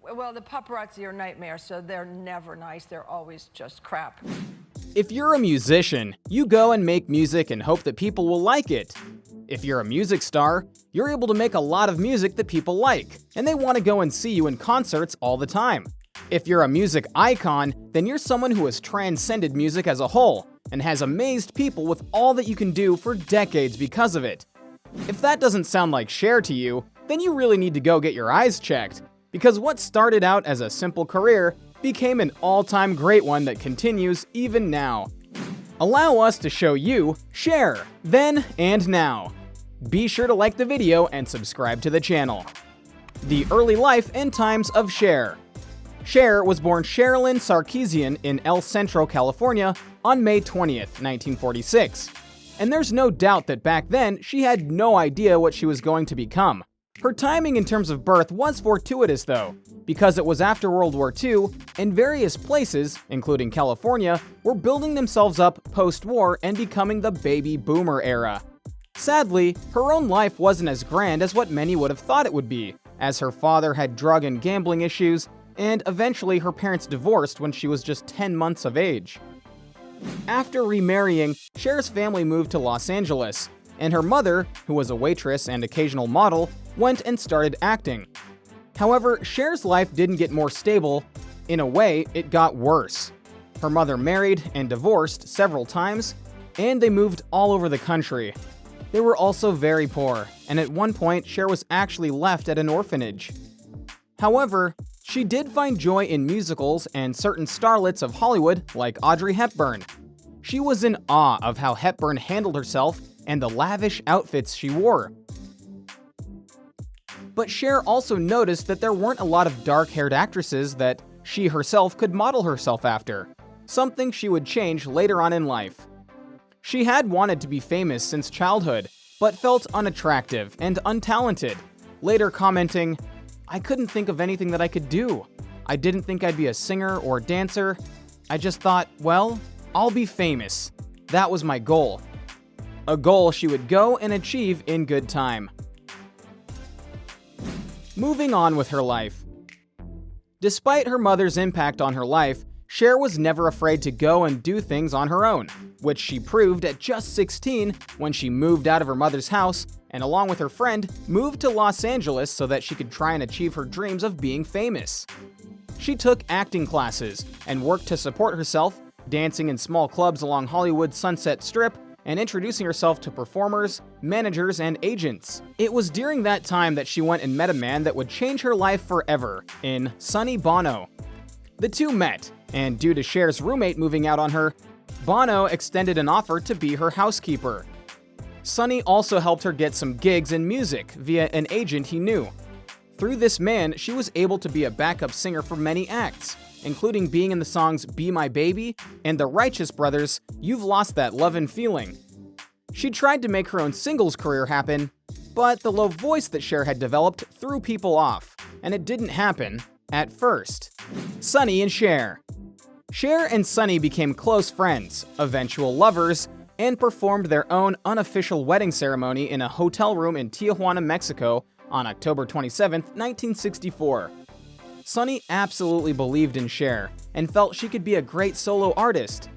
Well, the paparazzi are nightmares, so they're never nice. They're always just crap. If you're a musician, you go and make music and hope that people will like it. If you're a music star, you're able to make a lot of music that people like, and they want to go and see you in concerts all the time. If you're a music icon, then you're someone who has transcended music as a whole, and has amazed people with all that you can do for decades because of it. If that doesn't sound like Cher to you, then you really need to go get your eyes checked, because what started out as a simple career became an all-time great one that continues even now. Allow us to show you Cher, then and now. Be sure to like the video and subscribe to the channel. The early life and times of Cher. Cher was born Sherilyn Sarkeesian in El Centro, California on May 20th, 1946. And there's no doubt that back then she had no idea what she was going to become. Her timing in terms of birth was fortuitous though, because it was after World War II, and various places, including California, were building themselves up post-war and becoming the baby boomer era. Sadly, her own life wasn't as grand as what many would have thought it would be, as her father had drug and gambling issues, and eventually her parents divorced when she was just 10 months of age. After remarrying, Cher's family moved to Los Angeles, and her mother, who was a waitress and occasional model, went and started acting. However, Cher's life didn't get more stable. In a way, it got worse. Her mother married and divorced several times, and they moved all over the country. They were also very poor, and at one point, Cher was actually left at an orphanage. However, she did find joy in musicals and certain starlets of Hollywood like Audrey Hepburn. She was in awe of how Hepburn handled herself and the lavish outfits she wore. But Cher also noticed that there weren't a lot of dark-haired actresses that she herself could model herself after, something she would change later on in life. She had wanted to be famous since childhood, but felt unattractive and untalented, later commenting, "I couldn't think of anything that I could do. I didn't think I'd be a singer or dancer. I just thought, well, I'll be famous. That was my goal." A goal she would go and achieve in good time. Moving on with her life. Despite her mother's impact on her life, Cher was never afraid to go and do things on her own, which she proved at just 16 when she moved out of her mother's house and, along with her friend, moved to Los Angeles so that she could try and achieve her dreams of being famous. She took acting classes and worked to support herself, dancing in small clubs along Hollywood's Sunset Strip and introducing herself to performers, managers, and agents. It was during that time that she went and met a man that would change her life forever, in Sonny Bono. The two met, and due to Cher's roommate moving out on her, Bono extended an offer to be her housekeeper. Sonny also helped her get some gigs in music via an agent he knew. Through this man, she was able to be a backup singer for many acts, including being in the songs Be My Baby and the Righteous Brothers' You've Lost That Lovin' Feeling. She tried to make her own singles career happen, but the low voice that Cher had developed threw people off, and it didn't happen at first. Sonny and Cher. Cher and Sonny became close friends, eventual lovers, and performed their own unofficial wedding ceremony in a hotel room in Tijuana, Mexico on October 27, 1964. Sonny absolutely believed in Cher and felt she could be a great solo artist.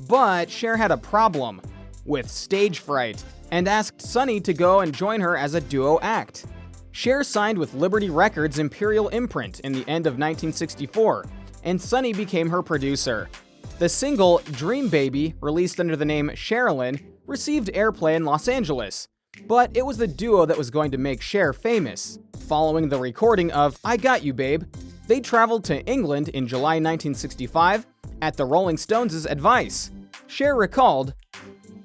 But Cher had a problem with stage fright and asked Sonny to go and join her as a duo act. Cher signed with Liberty Records' Imperial imprint in the end of 1964, and Sonny became her producer. The single Dream Baby, released under the name Sherilyn, received airplay in Los Angeles, but it was the duo that was going to make Cher famous. Following the recording of I Got You Babe, they traveled to England in July 1965 at the Rolling Stones' advice. Cher recalled,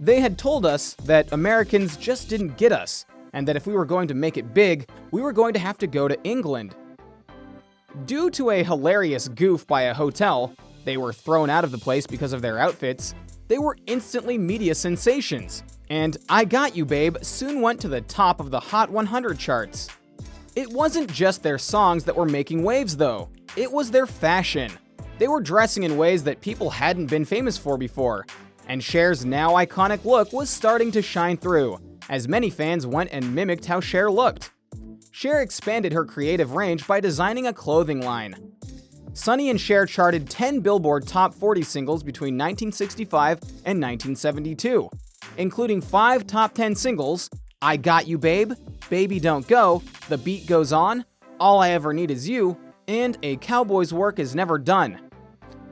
"They had told us that Americans just didn't get us, and that if we were going to make it big, we were going to have to go to England." Due to a hilarious goof by a hotel, they were thrown out of the place because of their outfits. They were instantly media sensations, and I Got You Babe soon went to the top of the Hot 100 charts. It wasn't just their songs that were making waves though, it was their fashion. They were dressing in ways that people hadn't been famous for before, and Cher's now iconic look was starting to shine through, as many fans went and mimicked how Cher looked. Cher expanded her creative range by designing a clothing line. Sonny and Cher charted 10 Billboard Top 40 singles between 1965 and 1972, including 5 Top 10 singles: I Got You Babe, Baby Don't Go, The Beat Goes On, All I Ever Need Is You, and A Cowboy's Work Is Never Done.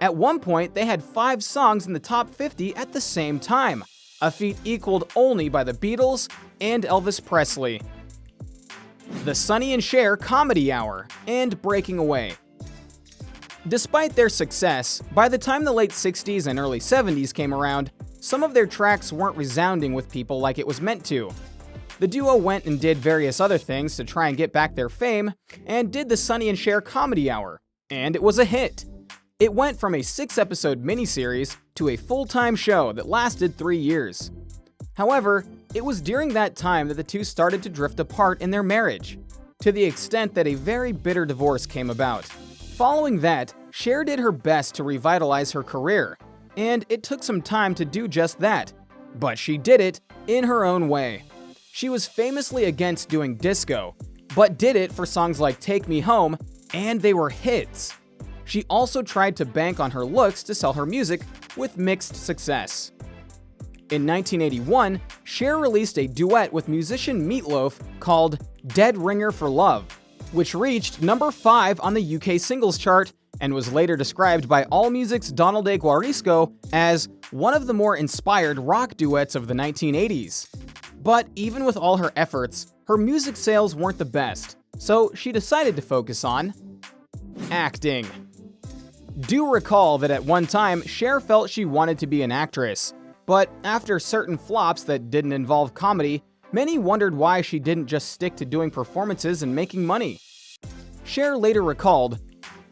At one point, they had 5 songs in the top 50 at the same time, a feat equaled only by the Beatles and Elvis Presley. The Sonny and Cher Comedy Hour and Breaking Away. Despite their success, by the time the late 60s and early 70s came around, some of their tracks weren't resounding with people like it was meant to. The duo went and did various other things to try and get back their fame, and did the Sonny and Cher Comedy Hour, and it was a hit. It went from a 6-episode miniseries to a full-time show that lasted 3 years. However, it was during that time that the two started to drift apart in their marriage, to the extent that a very bitter divorce came about. Following that, Cher did her best to revitalize her career, and it took some time to do just that, but she did it in her own way. She was famously against doing disco, but did it for songs like Take Me Home, and they were hits. She also tried to bank on her looks to sell her music, with mixed success. In 1981, Cher released a duet with musician Meat Loaf called Dead Ringer for Love, which reached number 5 on the UK singles chart and was later described by AllMusic's Donald A. Guarisco as one of the more inspired rock duets of the 1980s. But even with all her efforts, her music sales weren't the best, so she decided to focus on acting. Do recall that at one time, Cher felt she wanted to be an actress, but after certain flops that didn't involve comedy, many wondered why she didn't just stick to doing performances and making money. Cher later recalled,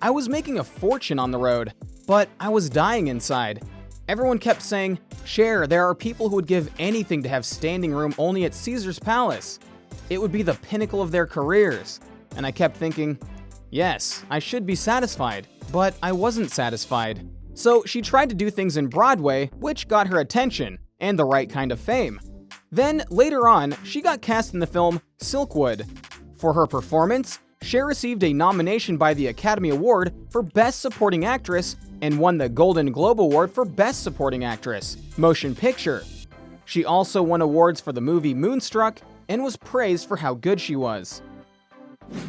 "I was making a fortune on the road, but I was dying inside. Everyone kept saying, 'Cher, there are people who would give anything to have standing room only at Caesar's Palace. It would be the pinnacle of their careers.' And I kept thinking, yes, I should be satisfied, but I wasn't satisfied. So she tried to do things in Broadway, which got her attention and the right kind of fame. Then, later on, she got cast in the film Silkwood. For her performance, Cher received a nomination by the Academy Award for Best Supporting Actress and won the Golden Globe Award for Best Supporting Actress, Motion Picture. She also won awards for the movie Moonstruck and was praised for how good she was.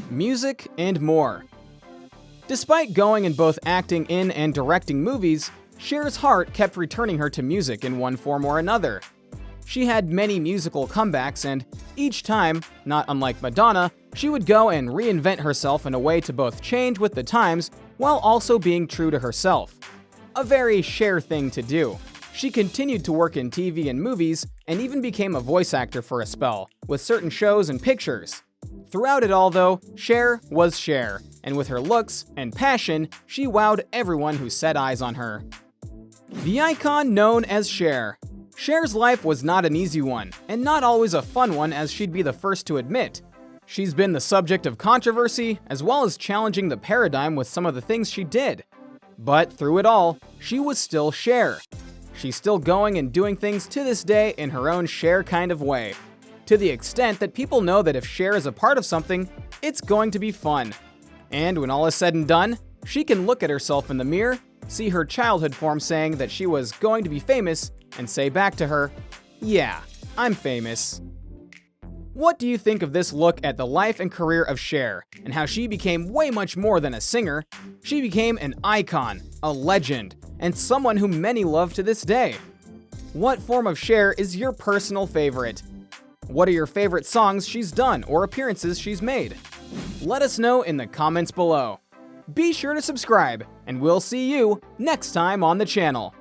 Music and more. Despite going in both acting in and directing movies, Cher's heart kept returning her to music in one form or another. She had many musical comebacks, and each time, not unlike Madonna, she would go and reinvent herself in a way to both change with the times while also being true to herself. A very Cher thing to do. She continued to work in TV and movies, and even became a voice actor for a spell, with certain shows and pictures. Throughout it all, though, Cher was Cher, and with her looks and passion, she wowed everyone who set eyes on her. The icon known as Cher. Cher's life was not an easy one, and not always a fun one, as she'd be the first to admit. She's been the subject of controversy, as well as challenging the paradigm with some of the things she did. But through it all, she was still Cher. She's still going and doing things to this day in her own Cher kind of way, to the extent that people know that if Cher is a part of something, it's going to be fun. And when all is said and done, she can look at herself in the mirror, see her childhood form saying that she was going to be famous, and say back to her, "Yeah, I'm famous." What do you think of this look at the life and career of Cher, and how she became way much more than a singer? She became an icon, a legend, and someone who many love to this day. What form of Cher is your personal favorite? What are your favorite songs she's done or appearances she's made? Let us know in the comments below. Be sure to subscribe, and we'll see you next time on the channel.